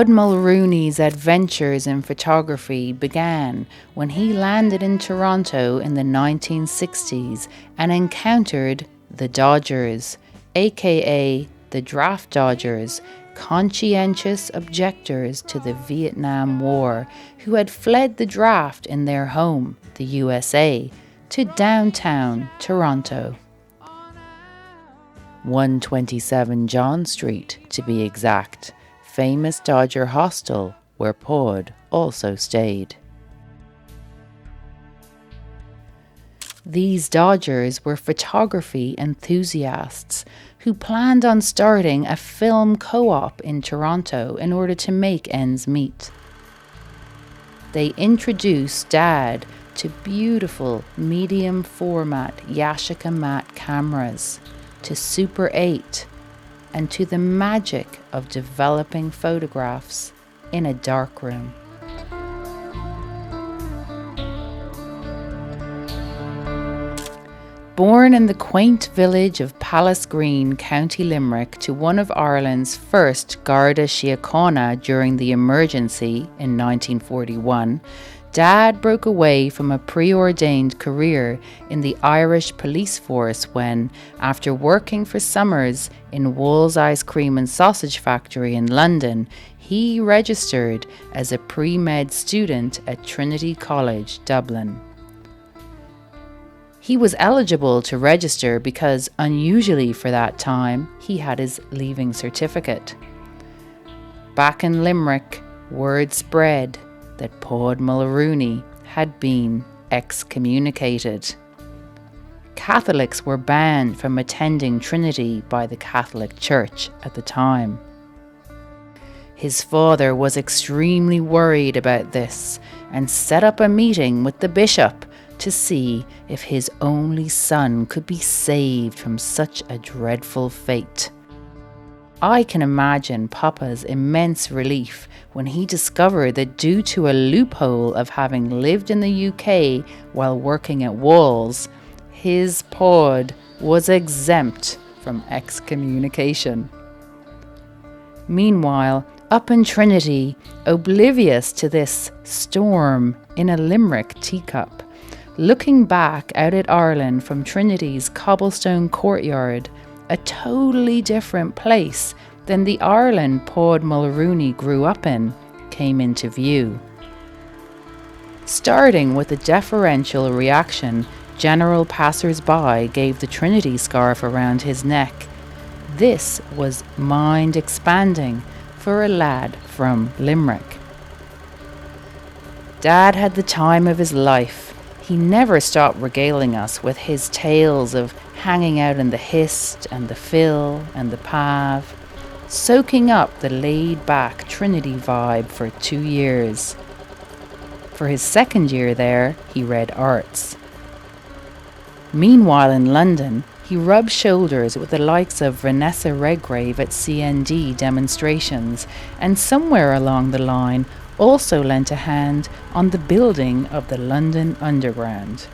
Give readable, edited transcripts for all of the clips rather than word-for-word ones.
Paud Mulrooney's adventures in photography began when he landed in Toronto in the 1960s and encountered the Dodgers, aka the Draft Dodgers, conscientious objectors to the Vietnam War who had fled the draft in their home, the USA, to downtown Toronto. 127 John Street, to be exact, famous Dodger hostel where Paud also stayed. These Dodgers were photography enthusiasts who planned on starting a film co-op in Toronto in order to make ends meet. They introduced Dad to beautiful medium format Yashica matte cameras, to Super 8, and to the magic of developing photographs in a darkroom. Born in the quaint village of Palace Green, County Limerick, to one of Ireland's first Garda Síochána during the emergency in 1941, Dad broke away from a preordained career in the Irish police force when, after working for summers in Wool's Ice Cream and Sausage Factory in London, he registered as a pre-med student at Trinity College Dublin. He was eligible to register because, unusually for that time, he had his leaving certificate. Back in Limerick, word spread that Paud Mulrooney had been excommunicated. Catholics were banned from attending Trinity by the Catholic Church at the time. His father was extremely worried about this and set up a meeting with the bishop to see if his only son could be saved from such a dreadful fate. I can imagine Papa's immense relief when he discovered that due to a loophole of having lived in the UK while working at Wool's, his Paud was exempt from excommunication. Meanwhile, up in Trinity, oblivious to this storm in a Limerick teacup, looking back out at Ireland from Trinity's cobblestone courtyard, a totally different place than the Ireland Paud Mulrooney grew up in, came into view. Starting with a deferential reaction, general passers-by gave the Trinity scarf around his neck. This was mind-expanding for a lad from Limerick. Dad had the time of his life. He never stopped regaling us with his tales of hanging out in the Hist and the Phil and the Pav, soaking up the laid-back Trinity vibe for 2 years. For his second year there, he read arts. Meanwhile in London, he rubbed shoulders with the likes of Vanessa Redgrave at CND demonstrations, and somewhere along the line also lent a hand on the building of the London Underground.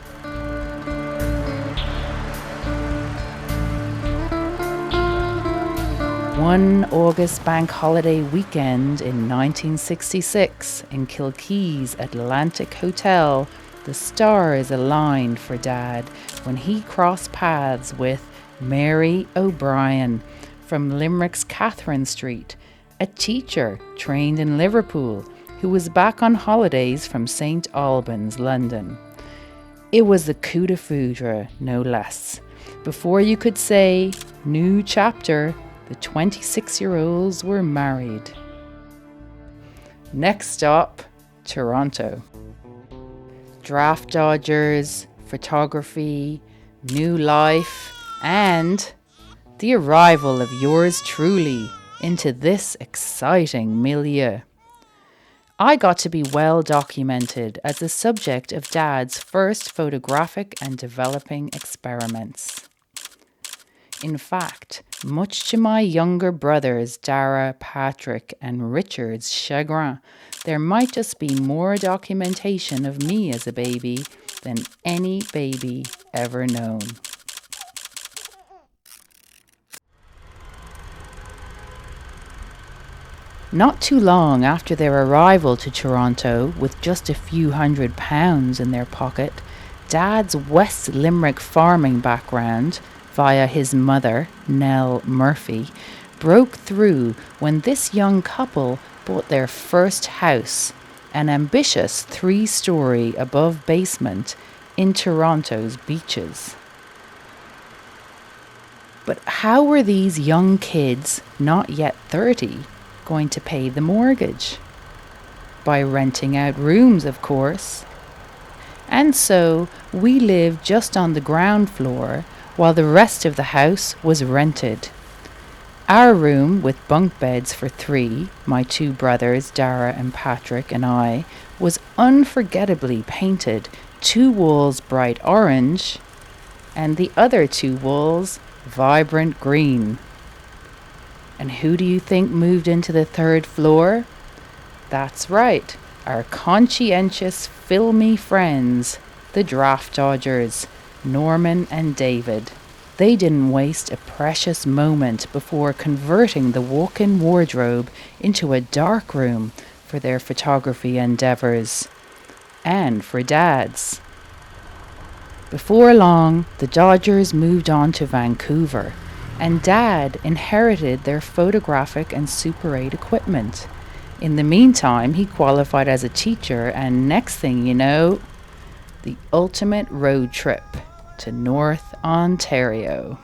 One August bank holiday weekend in 1966 in Kilkee's Atlantic Hotel, the stars aligned for Dad when he crossed paths with Mary O'Brien from Limerick's Catherine Street, a teacher trained in Liverpool who was back on holidays from St. Albans, London. It was the coup de foudre, no less. Before you could say, new chapter, the 26-year-olds were married. Next stop, Toronto. Draft Dodgers, photography, new life, and the arrival of yours truly into this exciting milieu. I got to be well documented as the subject of Dad's first photographic and developing experiments. In fact, much to my younger brothers Dara, Patrick and Richard's chagrin, there might just be more documentation of me as a baby than any baby ever known. Not too long after their arrival to Toronto, with just a few £100 in their pocket, Dad's West Limerick farming background, via his mother, Nell Murphy, broke through when this young couple bought their first house, an ambitious 3-story above basement in Toronto's beaches. But how were these young kids, not yet 30, going to pay the mortgage? By renting out rooms, of course. And so we lived just on the ground floor while the rest of the house was rented. Our room, with bunk beds for 3, my 2 brothers, Dara and Patrick, and I, was unforgettably painted 2 walls bright orange and the other 2 walls vibrant green. And who do you think moved into the 3rd floor? That's right, our conscientious, filmy friends, the Draft Dodgers, Norman and David. They didn't waste a precious moment before converting the walk-in wardrobe into a dark room for their photography endeavours. And for Dad's. Before long, the Dodgers moved on to Vancouver, and Dad inherited their photographic and Super 8 equipment. In the meantime, he qualified as a teacher, and next thing you know, the ultimate road trip to North Ontario.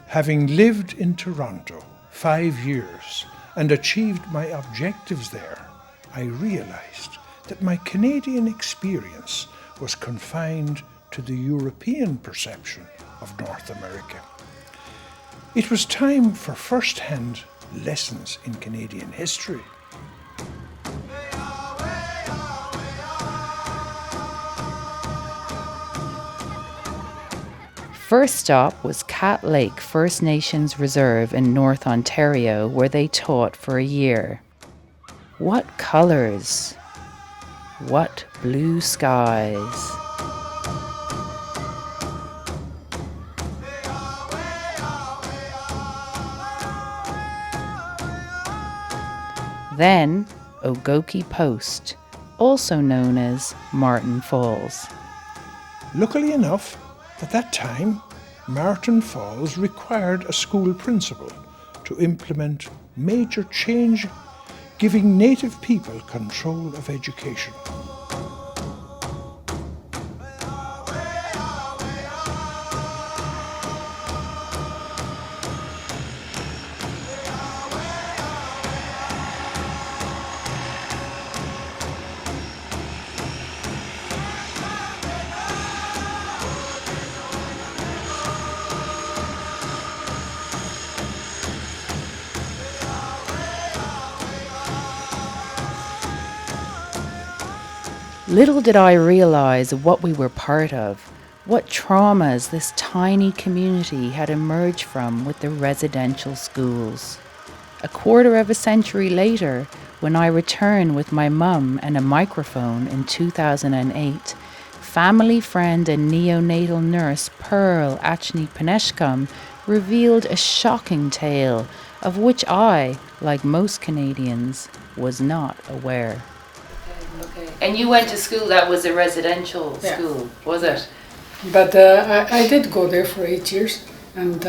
Having lived in Toronto 5 years and achieved my objectives there, I realised that my Canadian experience was confined to the European perception of North America. It was time for first-hand lessons in Canadian history. First stop was Cat Lake First Nations Reserve in North Ontario, where they taught for a year. What colours! What blue skies! Then Ogoki Post, also known as Martin Falls. Luckily enough, at that time, Martin Falls required a school principal to implement major change, giving Native people control of education. Little did I realise what we were part of, what traumas this tiny community had emerged from with the residential schools. A quarter of a century later, when I returned with my mum and a microphone in 2008, family friend and neonatal nurse Pearl Achni-Paneshkam revealed a shocking tale of which I, like most Canadians, was not aware. Okay. And you went to school that was a residential school, was it? But I did go there for 8 years, and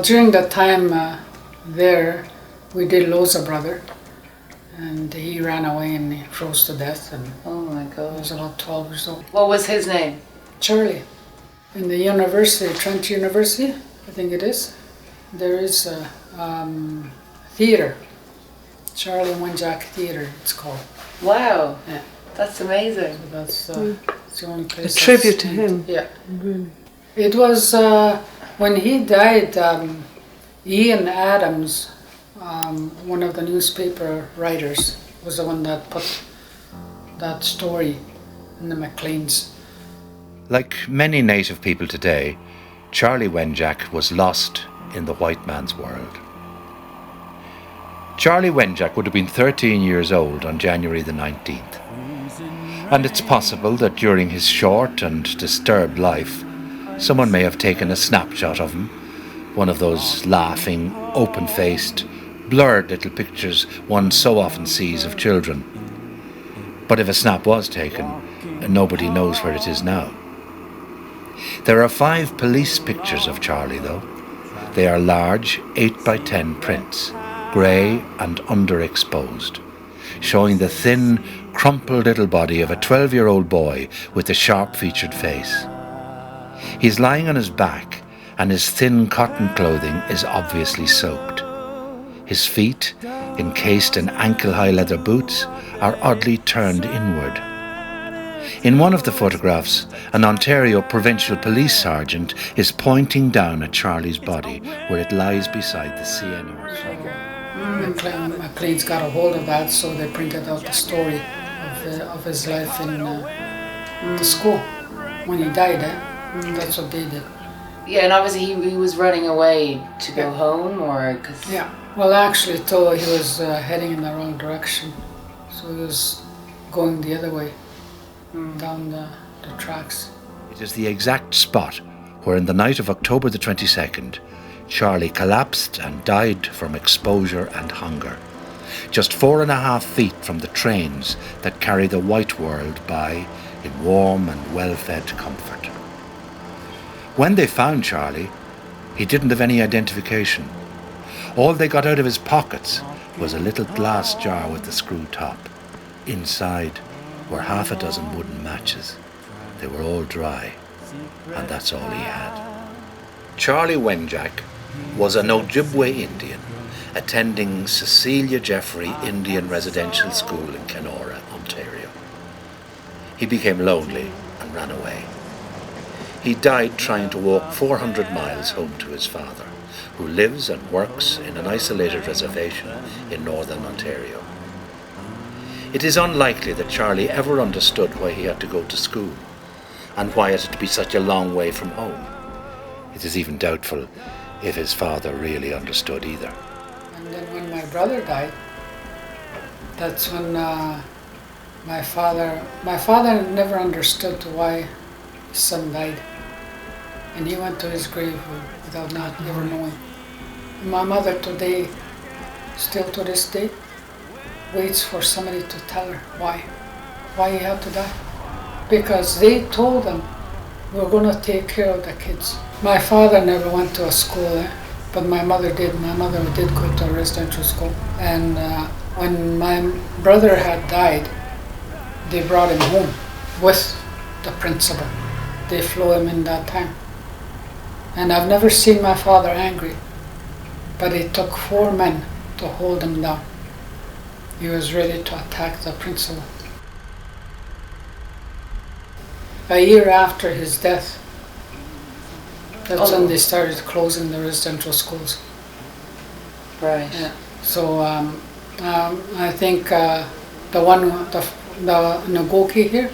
during that time there, we did lose a brother, and he ran away and he froze to death. And oh my God! He was about 12 years old. What was his name? Charlie. In the university, Trinity University, I think it is. There is a theatre, Charlie Wenjack Theatre. It's called. Wow, yeah, that's amazing. So that's the only place. A tribute to him. Yeah, really. It was when he died. Ian Adams, one of the newspaper writers, was the one that put that story in the Macleans. Like many native people today, Charlie Wenjack was lost in the white man's world. Charlie Wenjack would have been 13 years old on January the 19th. And it's possible that during his short and disturbed life, someone may have taken a snapshot of him, one of those laughing, open-faced, blurred little pictures one so often sees of children. But if a snap was taken, nobody knows where it is now. There are 5 police pictures of Charlie, though. They are large 8x10 prints, grey and underexposed, showing the thin, crumpled little body of a 12-year-old boy with a sharp-featured face. He's lying on his back, and his thin cotton clothing is obviously soaked. His feet, encased in ankle-high leather boots, are oddly turned inward. In one of the photographs, an Ontario provincial police sergeant is pointing down at Charlie's body where it lies beside the CNR. McLean's got a hold of that, so they printed out the story of his life in the school when he died. That's what they did. Yeah, and obviously he was running away to go home, or cause... Yeah. Well, actually, though, he was heading in the wrong direction, so he was going the other way down the tracks. It is the exact spot where, in the night of October the 22nd, Charlie collapsed and died from exposure and hunger, just 4.5 feet from the trains that carry the white world by in warm and well-fed comfort. When they found Charlie, he didn't have any identification. All they got out of his pockets was a little glass jar with a screw top. Inside were 6 wooden matches. They were all dry, and that's all he had. Charlie Wenjack was an Ojibway Indian attending Cecilia Jeffrey Indian Residential School in Kenora, Ontario. He became lonely and ran away. He died trying to walk 400 miles home to his father, who lives and works in an isolated reservation in northern Ontario. It is unlikely that Charlie ever understood why he had to go to school and why it had to be such a long way from home. It is even doubtful if his father really understood either. And then when my brother died, that's when my father never understood why his son died. And he went to his grave without not ever knowing. And my mother today, still to this day, waits for somebody to tell her why he had to die. Because they told him, we're going to take care of the kids. My father never went to a school, but my mother did. My mother did go to a residential school. And when my brother had died, they brought him home with the principal. They flew him in that time. And I've never seen my father angry, but it took 4 men to hold him down. He was ready to attack the principal. A year after his death, that's when they started closing the residential schools. Right. Yeah. So I think the Ogoki here,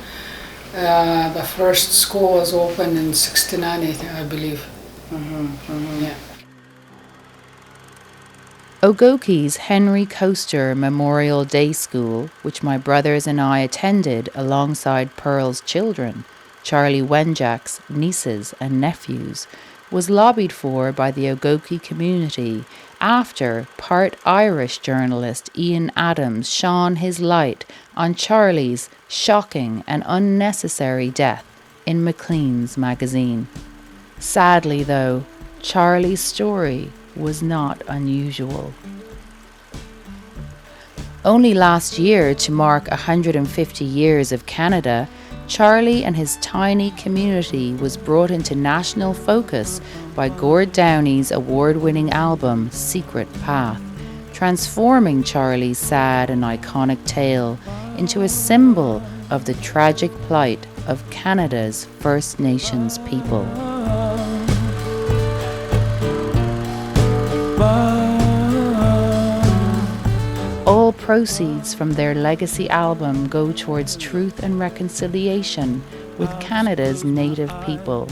the first school was opened in '69, I believe. Yeah. Ogoki's Henry Coaster Memorial Day School, which my brothers and I attended alongside Pearl's children, Charlie Wenjack's nieces and nephews, was lobbied for by the Ogoki community after part Irish journalist Ian Adams shone his light on Charlie's shocking and unnecessary death in Maclean's magazine. Sadly, though, Charlie's story was not unusual. Only last year, to mark 150 years of Canada, Charlie and his tiny community was brought into national focus by Gord Downie's award-winning album Secret Path, transforming Charlie's sad and iconic tale into a symbol of the tragic plight of Canada's First Nations people. All proceeds from their legacy album go towards truth and reconciliation with Canada's native people,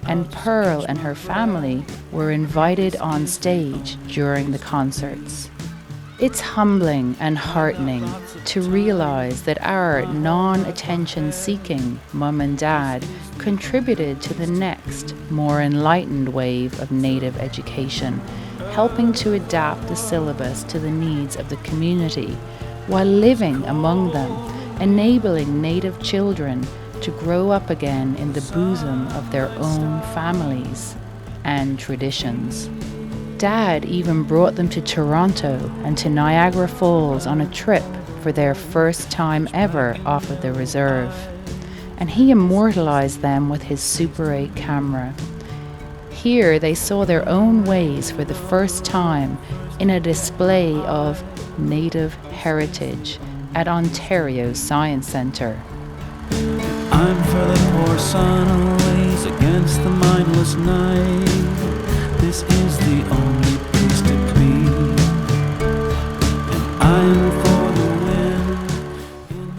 and Pearl and her family were invited on stage during the concerts. It's humbling and heartening to realise that our non-attention-seeking mum and dad contributed to the next, more enlightened wave of Native education, helping to adapt the syllabus to the needs of the community while living among them, enabling Native children to grow up again in the bosom of their own families and traditions. Dad even brought them to Toronto and to Niagara Falls on a trip for their first time ever off of the reserve. And he immortalized them with his Super 8 camera. Here they saw their own ways for the first time in a display of Native heritage at Ontario's Science Centre. I'm for the poor sun always against the mindless night. This is the only place to be. And I'm for the wind.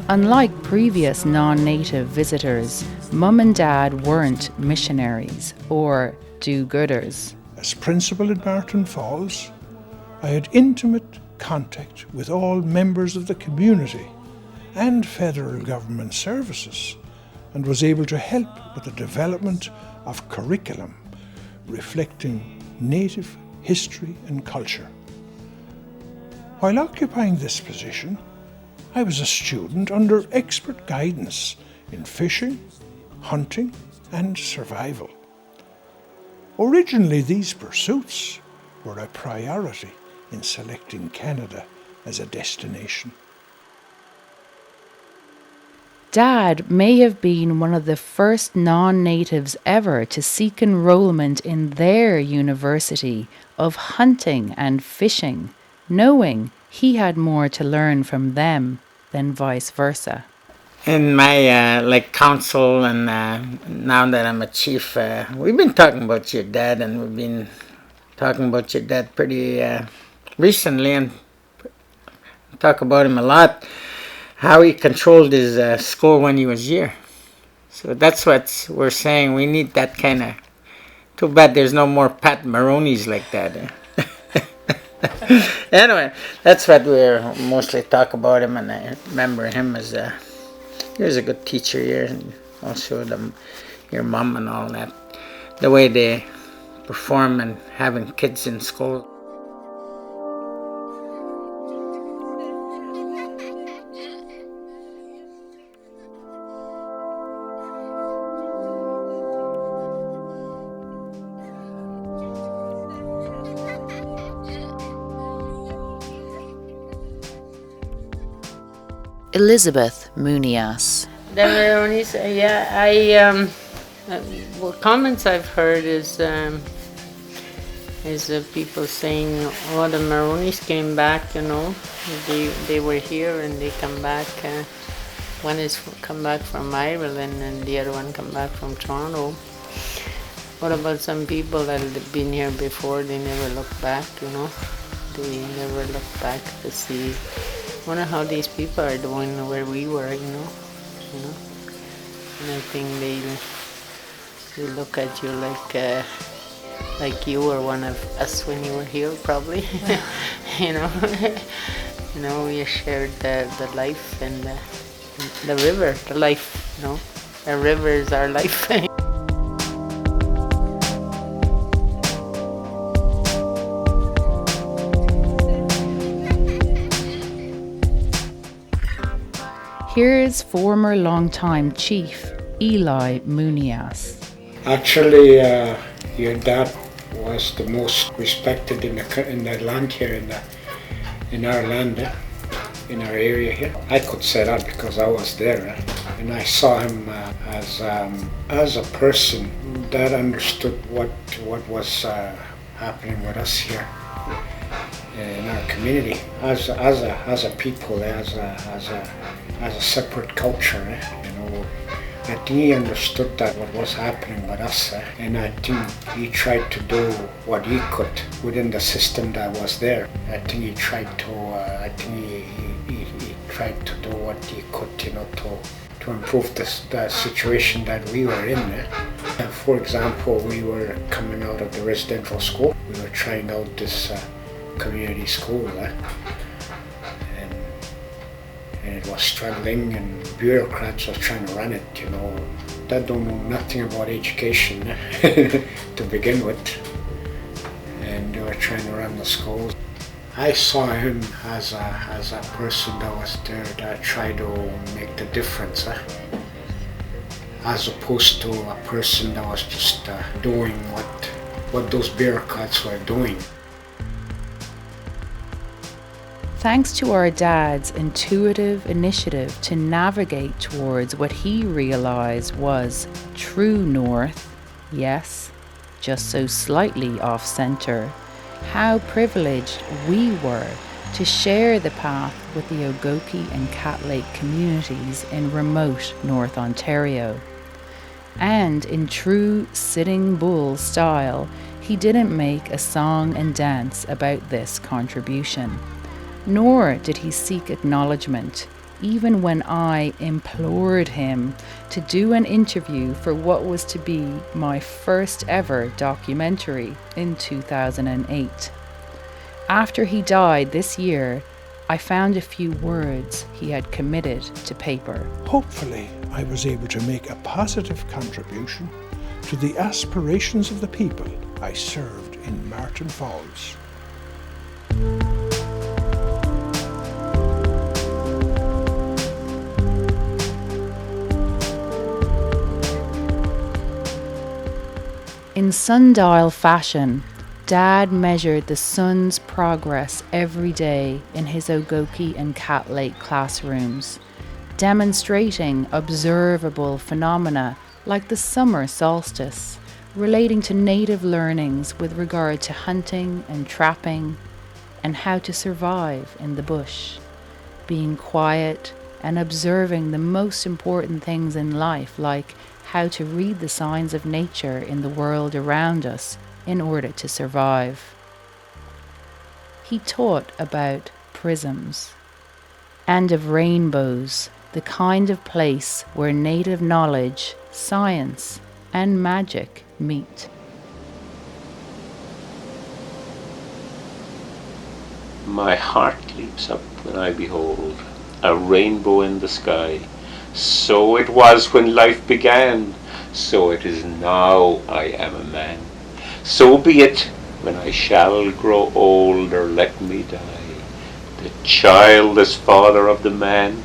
Unlike previous non-native visitors, Mum and Dad weren't missionaries or do-gooders. As principal in Martin Falls, I had intimate contact with all members of the community and federal government services, and was able to help with the development of curriculum reflecting Native history and culture. While occupying this position, I was a student under expert guidance in fishing, hunting, and survival. Originally, these pursuits were a priority in selecting Canada as a destination. Dad may have been one of the first non-natives ever to seek enrollment in their university of hunting and fishing, knowing he had more to learn from them than vice versa. In my council, and now that I'm a chief, we've been talking about your dad, and we've been talking about your dad pretty recently, and talk about him a lot, how he controlled his school when he was here. So that's what we're saying. We need that kind of... Too bad there's no more Paud Mulrooney's like that. Anyway, that's what we're mostly talk about him, and I remember him as he was a good teacher here, and also your mom and all that. The way they perform and having kids in school. Elizabeth Munias. The Mulrooneys, what comments I've heard is people saying, "Oh, the Mulrooneys came back. They were here and they come back. One is come back from Ireland and the other one come back from Toronto." What about some people that have been here before? They never look back. They never look back to see. Wonder how these people are doing where we were, And I think they look at you like you were one of us when you were here, probably. We shared the life and the river, the life. The river is our life. Here's former longtime chief Eli Munias. Actually, your dad was the most respected in the land here, in our land, in our area here. I could say that because I was there, and I saw him as a person that understood what was happening with us here in our community, as a people, as a separate culture. I think he understood that what was happening with us, and I think he tried to do what he could within the system that was there. I think he tried to. He tried to do what he could, to improve the situation that we were in. For example, we were coming out of the residential school. We were trying out this community school, and it was struggling, and bureaucrats were trying to run it, that don't know nothing about education to begin with. and they were trying to run the schools. I saw him as a person that was there that tried to make the difference, as opposed to a person that was just doing what those bureaucrats were doing. Thanks to our dad's intuitive initiative to navigate towards what he realised was true north, yes, just so slightly off-centre, how privileged we were to share the path with the Ogoki and Cat Lake communities in remote North Ontario. And in true Sitting Bull style, he didn't make a song and dance about this contribution. Nor did he seek acknowledgement, even when I implored him to do an interview for what was to be my first ever documentary in 2008. After he died this year, I found a few words he had committed to paper. Hopefully, I was able to make a positive contribution to the aspirations of the people I served in Martin Falls. In sundial fashion, Dad measured the sun's progress every day in his Ogoki and Cat Lake classrooms, demonstrating observable phenomena like the summer solstice, relating to native learnings with regard to hunting and trapping, and how to survive in the bush, being quiet and observing the most important things in life, like how to read the signs of nature in the world around us in order to survive. He taught about prisms and of rainbows, the kind of place where native knowledge, science, and magic meet. My heart leaps up when I behold a rainbow in the sky. So it was when life began, so it is now I am a man. So be it when I shall grow old or let me die. The child is father of the man,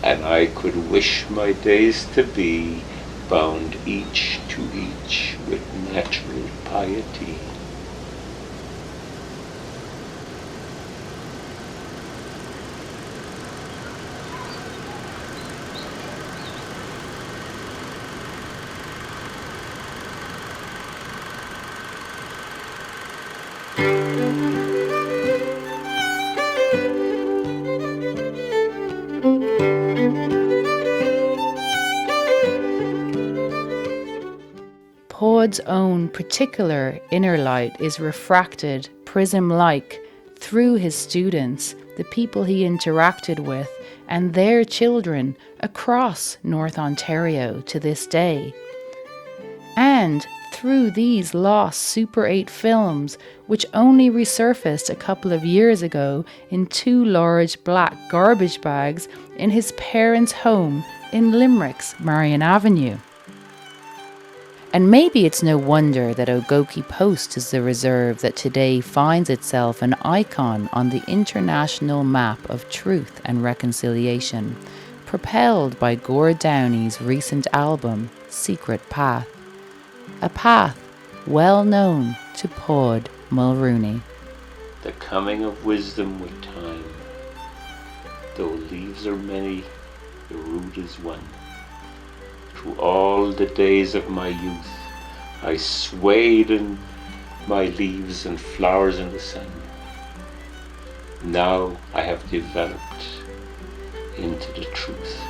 and I could wish my days to be bound each to each with natural piety. Paud's own particular inner light is refracted, prism-like, through his students, the people he interacted with, and their children across North Ontario to this day. And through these lost Super 8 films, which only resurfaced a couple of years ago in 2 large black garbage bags in his parents' home in Limerick's Marion Avenue. And maybe it's no wonder that Ogoki Post is the reserve that today finds itself an icon on the international map of truth and reconciliation, propelled by Gord Downie's recent album, Secret Path. A path well known to Paud Mulrooney. The coming of wisdom with time. Though leaves are many, the root is one. Through all the days of my youth, I swayed in my leaves and flowers in the sun. Now I have developed into the truth.